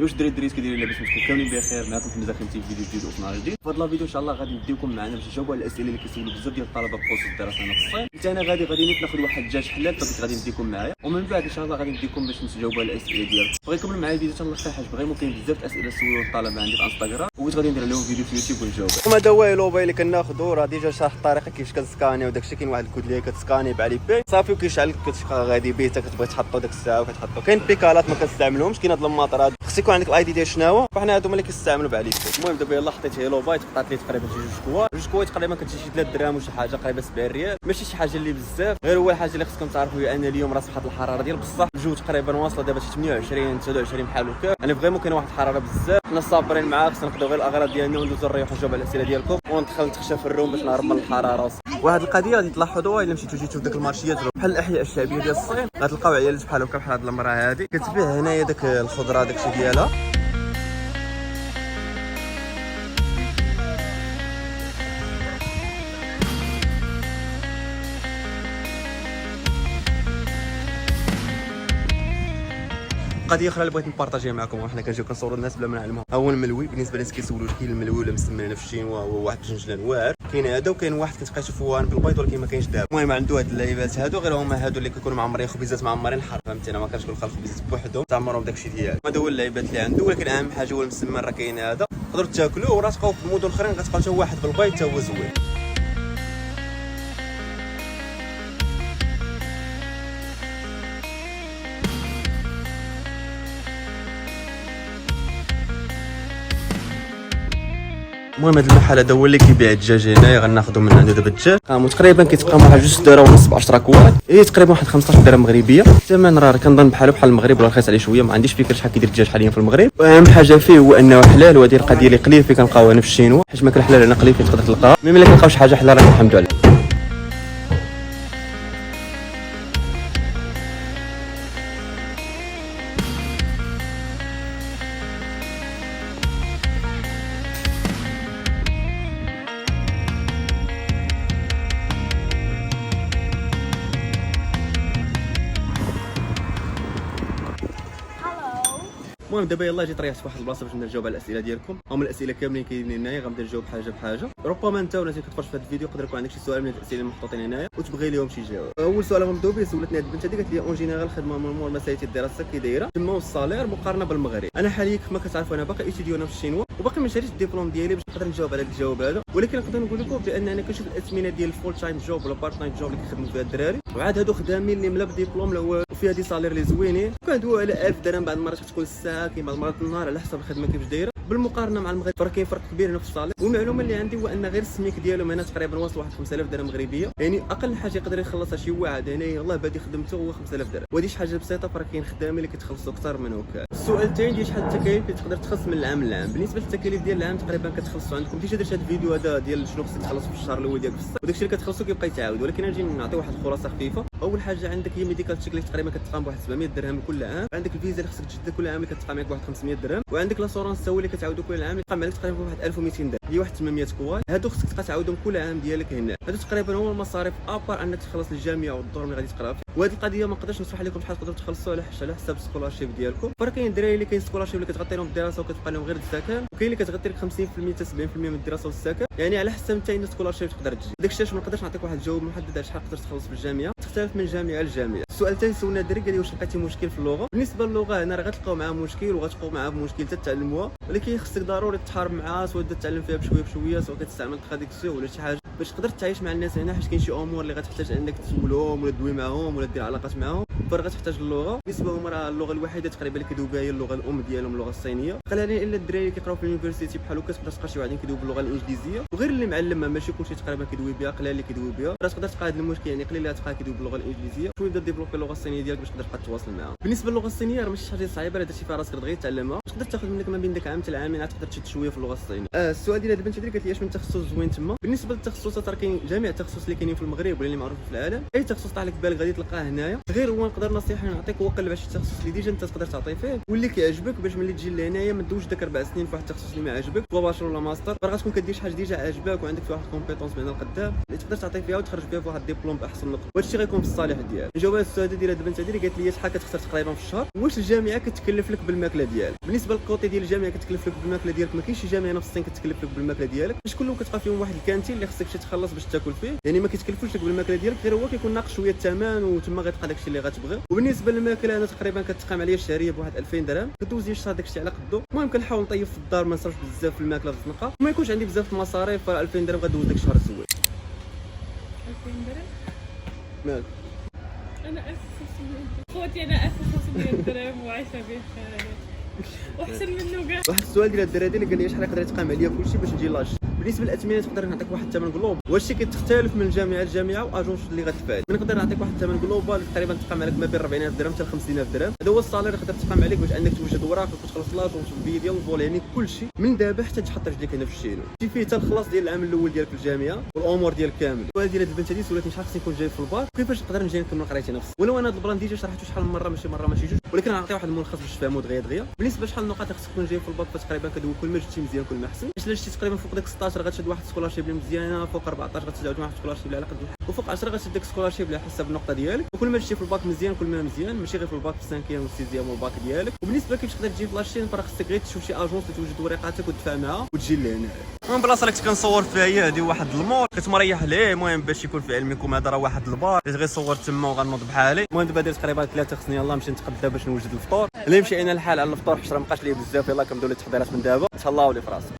واش دريت كيديروا لاباس نكون كاملين بخير. معكم في مزاخين في فيديو جديد وفي نهار جديد. في هذا الفيديو ان شاء الله غادي نديكم معنا باش نجاوبوا على الاسئله اللي كيسولوا بزاف ديال الطلبه بخصوص الدراسه هنا في الصين. حتى انا غادي ناخذ واحد الدجاج حلال طبيعي غادي نديكم معايا، ومن بعد ان شاء الله غادي نديكم باش نجاوبوا على الاسئله ديالكم. بغيت نكمل معايا الفيديو حتى الاخر حيت بغيت كاين بزاف الاسئله سولوا الطلبه عندي في انستغرام وبغيت غادي ندير لهم فيديو في يوتيوب ونجاوب. هذا هو لوباي اللي كناخذوا راه ديجا شارح الطريقه كيفاش كتسكاني وداك الشيء. كاين واحد الكود اللي كتسكاني بعلي بي صافي وكيشعل كتبقى غادي بيه حتى كتبغي تحطوا داك الساعه وكتحطوا. كاين بيكالات ما كنستعملهمش، كاين هاد الماطر خص يكون عندك الاي دي ديال شناهو، فحنا هادو اللي كنستعملوا بعلي بي. المهم دابا يلاه حطيت هيلو باي تقطعت لي تقريبا جوج كوات تقريبا كتجي شي 3 دراهم وشي حاجه قريبه 70 ريال، ماشي شي حاجه اللي بزاف. غير هو الحاجه اللي خصكم تعرفوا هي ان اليوم راه واحد الحراره ديال بصح الجو تقريبا واصله دابا شي 28 29 بحال هكا، يعني فريمون كاين واحد الحراره بزاف. حنا صابرين معاه، خصنا ناخذوا غير الاغراض ديالنا وندوزو نريحوا نجاوب على الاسئله ديالكم وندخل نتخشى في الروم باش نهرب من الحراره. واحد القضيه غادي تلاحظوها الا مشيتو جيتو لديك المارشيات بحال الاحياء الشعبيه ديال الصين، غتلقاو عيالات بحال هكا بحال هاد المراه هادي كتبيع هنايا داك الخضره داكشي ديالها. قضيه اخرى اللي بغيت نبارطاجيها معكم، وحنا كنجيو كنصوروا الناس بلا ما نعلمهم. هو الملوي بالنسبه للناس كيسولوا كاين الملوي ولا مسمينه في الشينوا هو واحد الجنجلان واعر. كاين هذا وكاين واحد كتبقى تشوفوه بالبيض ولكن ما كاينش دابا. المهم عنده هاد اللعيبات هادو، غير هما هادو اللي كيكونوا معمرين خبيزات معمرين حار، فهمتي. انا ما كنقول لك الخبيزات بوحدهم تعمرهم داكشي ديالو. هذا هو اللعيبات اللي عنده، ولكن اهم حاجه هو المسمن. راه كاين هذا تقدروا تاكلوه، وراه تلقاو في المدن الاخرين كتلقاو حتى واحد بالبيض حتى هو زوين. المهم هذا المحل هذا هو اللي كيبيع الدجاج هنايا، غناخذوا من عنده دابا الدجاج. تقريبا كيتقام واحد 2 دراهم ونص ب 10 كوات، تقريبا واحد 15 درهم مغربيه. الثمن راه كنظن بحال المغرب ولا رخيص عليه شويه، ما عنديش فكره شحال كيدير الدجاج حاليا في المغرب. واهم حاجه فيه هو انه حلال، وهذه القضيه اللي قليل فين كنلقاوها هنا في الشينوا، حيت ما كان حلال هنا قليل فين تقدر تلقاها. المهم الا كنلقاو شي حاجه حلال راه الحمد لله. المهم دابا يلاه جيت ريحت في واحد البلاصه باش نجاوب على الاسئله ديالكم. هما الاسئله كاملين كاينين هنايا، غنبدا نجاوب حاجه بحاجه. ربما انت ولا كتفرج في هذا الفيديو يقدر يكون عندك شي سؤال من الاسئله المحطوطين هنايا وتبغي لهم شي جواب. اول سؤال غنبداو به سولتني هذه البنت هذه، قالت لي اون جينيرال الخدمه من مور مسائل الدراسه كي دايره تما والصالير مقارنه بالمغرب. انا حاليا كيف ما كتعرفوا انا باقي ايتيديو هنا في الشينوا وباقي ما شريتش الدبلوم ديالي باش نقدر نجاوب على هذا الجواب هذا، ولكن نقدر نقول لكم بان انا كنشوف الاثمنه ديال الفول تايم جوب ولا بارت تايم جوب اللي كيخدموا فيها الدراري، وعاد هادو خدامين اللي ملا بديبلوم وفيها دي صالير اللي زوينين، كندويو على 1000 درهم بعض المرات كتكون الساعه، كاين بعض المرات النهار على حسب الخدمه كيفاش دايره. بالمقارنه مع المغرب راه كاين فرق كبير هنا في الصالير. والمعلومه اللي عندي هو ان غير السميك ديالهم هنا تقريبا واصل واحد 5000 درهم مغربيه، يعني اقل حاجه يقدر يخلصها شي واحد هنا يلاه بادي خدمته هو 5000 درهم، وهذه شي حاجه بسيطه. فراه كاين خدامين اللي كيتخلصوا اكثر من هكا. السؤال الثاني ديال شحال التكاليف اللي تقدر تخلص من العام للعام. بالنسبه للتكاليف ديال العام تقريبا كتخلصوا عندكم ديجا درت هذا الفيديو هذا ديال شنو خصك تخلص في الشهر الاول ديالك في الصيف، وداكشي اللي كتخلصوا كيبقى يتعاود، ولكن نجي نعطي واحد الخلاصه خفيفه. اول حاجه عندك هي ميديكال تشيك اللي تقريبا كتقام بواحد 700 درهم كل عام، عندك الفيزا اللي خصك تجدد كل عام اللي كتقام معاك بواحد 500 درهم، وعندك لاسورانس تا هو اللي كتعاودو كل عام اللي كتقام معاك تقريبا بواحد 1200 درهم، هي واحد 800 كوال. هادو خصك تبقى تعاودهم كل عام ديالك هنا. هادو تقريبا هما المصاريف ابار انك تخلص الجامعه والدور اللي غادي تقرا فيه. وهذه القضيه ما نقدرش نشرح لكم شحال تقدروا تخلصوا على حساب السكولارشيب ديالكم. فراه كاين الدراري اللي كاين سكولارشيب اللي كتغطي لهم الدراسه وكتبقى لهم غير السكن، وكاين اللي كتغطي لك 50% حتى 70% من الدراسه والسكن، يعني على حسب انت السكولارشيب تقدر تجي. داكشي علاش ما نقدرش نعطيك واحد الجواب محدد على شحال تقدر تخلص في الجامعه، تختلف من جامعه لجامعه. السؤال الثاني سولنا الدري قال لي واش لقيتي مشكل في اللغه. بالنسبه للغه هنا راه غتلقاو معاها مشكل وغتبقاو معاها بمشكل حتى تعلموها، ولكن خصك ضروري تحارب معاها، سواء تتعلم فيها بشويه سواء كتستعمل تراديكسيون ولا شي حاجه باش تقدر تعيش مع الناس هنا، حيت كاين شي امور اللي غتحتاج انك تسولهم ولا تدوي معاهم ولا دير علاقات معاهم، فراه غتحتاج اللغه. بالنسبه لهم راه اللغه الوحيده تقريبا اللي كيدويو بها هي اللغه الام ديالهم اللغه الصينيه. قليلين الا الدراري اللي كيقراو في اليونيفرسيتي بحال هكا تقدر تلقى شي واحد كيدوي باللغه الانجليزيه، وغير اللي معلمها ماشي كلشي تقريبا كيدوي بها، قليل اللي كيدوي بها. راه تقدر تلقى هذا المشكل، يعني قليل اللي تلقى كيدوي باللغه الانجليزيه، شويه بدا ديفلوبي اللغه الصينيه ديالك باش تقدر تبقى تتواصل معاهم. بالنسبه للغه الصينيه راه ماشي شي حاجه صعيبه، راه درتي فيها راسك دغيا تعلمها، تقدر تاخذ منك ما بين داك عام حتى العامين عاد تقدر تشد شويه في اللغه الصينيه. السؤال ديال هذه البنت هذه قالت لي اش من تخصص زوين تما. بالنسبه للتخصصات راه كاين جميع التخصص اللي كاينين في المغرب ولا اللي معروفين في العالم، اي تخصص طلع لك بالك غادي تلقاه هنايا. غير هو نقدر نصيحه نعطيك هو قلب على شي تخصص اللي ديجا انت تقدر تعطي فيه واللي كيعجبك، باش ملي تجي لهنايا ما تدوش داك 4 سنين في واحد التخصص اللي ما عجبك مباشر ولا ماستر، راه غتكون كدير شي حاجه ديجا عاجباك وعندك فيها واحد الكومبيتونس من هنا لقدام اللي تقدر تعطي فيها وتخرج بها في واحد الدبلوم باحسن نقطه، وهذا الشيء غيكون في الصالح ديالك. نجاوب على السؤال ديال هذه البنت هذه اللي قالت لي شحال كتخسر تقريبا في الشهر، واش الجامعه كتكلف لك بالماكله ديالك. بالنسبه بالنسبه للكوتي ديال الجامعه كتكلف لك بالماكله ديالك، ما كاينش شي جامعه نفس الصين كتكلف لك بالماكله ديالك، باش كلهم كتلقى فيهم واحد الكانتين اللي خصك شي تخلص باش تاكل فيه، يعني ما كيتكلفوش لك بالماكله ديالك، غير هو كيكون ناقص شويه الثمن وتما غتلقى داكشي اللي غتبغي. وبالنسبه للماكله انا تقريبا كتقام عليا الشهريه بواحد 2000 درهم، كدوز ديال الشهر داكشي على قدو. المهم كنحاول نطيب في الدار، ما نصرفش بزاف في الماكله في الزنقه، وما يكونش عندي بزاف المصاريف، ف 2000 درهم غدوز داك الشهر زوين. 2000 درهم؟ مالك؟ انا 1500 خوتي، انا 1500 درهم وعايشه به خالي واحسن منه كاع. واحد السؤال ديال الدراري اللي قال لي شحال يقدر يتقام عليا كلشي باش نجي لاج. بالنسبه للاثمنه تقدر نعطيك واحد الثمن جلوب، واش شي كتختلف من جامعه لجامعه واجونس اللي غتدفع لك. نقدر نعطيك واحد الثمن جلوبال تقريبا تقام عليك ما بين 40000 درهم حتى 50000 درهم، هذا هو الصالير اللي يقدر تقام عليك باش انك توجد وراك وتخلص لاجونس البي ديال الفول، يعني كلشي من دابا حتى تحط رجليك هنا في الشينو، شي فيه حتى الخلاص ديال العام الاول ديالك في الجامعه والامور ديالك كامل. السؤال ديال هاد البنت هادي سولاتني شحال خصني نكون جاي في الباك، كيفاش نقدر نجي نكمل قرايتي نفسي، ولو انا هاد البلان ديجا شرحته شحال من مره، ماشي مره ماشي جوج، ولكن غنعطي واحد الملخص باش تفهموا دغيا. بالنسبه لشحال النقاط اللي خصك تكون جاي في الباك، فتقريبا كدوي كل ما جبتي مزيان كل ما احسن. الا جبتي تقريبا فوق داك 16 غتشد واحد سكولارشيب اللي مزيانه، فوق 14 غتشد واحد سكولارشيب اللي على قد الحال، وفوق 10 غتشد داك سكولارشيب على حسب النقطه ديالك. وكل ما جبتي في الباك مزيان كل ما مزيان، ماشي غير في الباك في السانكيام والسيزيام والباك ديالك. وبالنسبه كيفاش تقدر تجي في لاشين، فراه خصك غير تشوف شي اجونس اللي توجد ورقاتك وتدفع معاها وتجي لهنا. المهم البلاصه اللي كنت كنصور فيها هي هذه، واحد المول كنت مريح ليه. المهم باش يكون في علمكم هذا راه واحد البار اللي غيصور تما وغنوض بحالي. المهم دابا درت تقريبا 3 خصني يلاه نمشي نتقدى باش نوجد الفطور. اللي مشي انا الحال على الفطور حيت راه مابقاش ليا بزاف، يلاه كنبداو التحضيرات من دابا. تهلاو لي في راسك.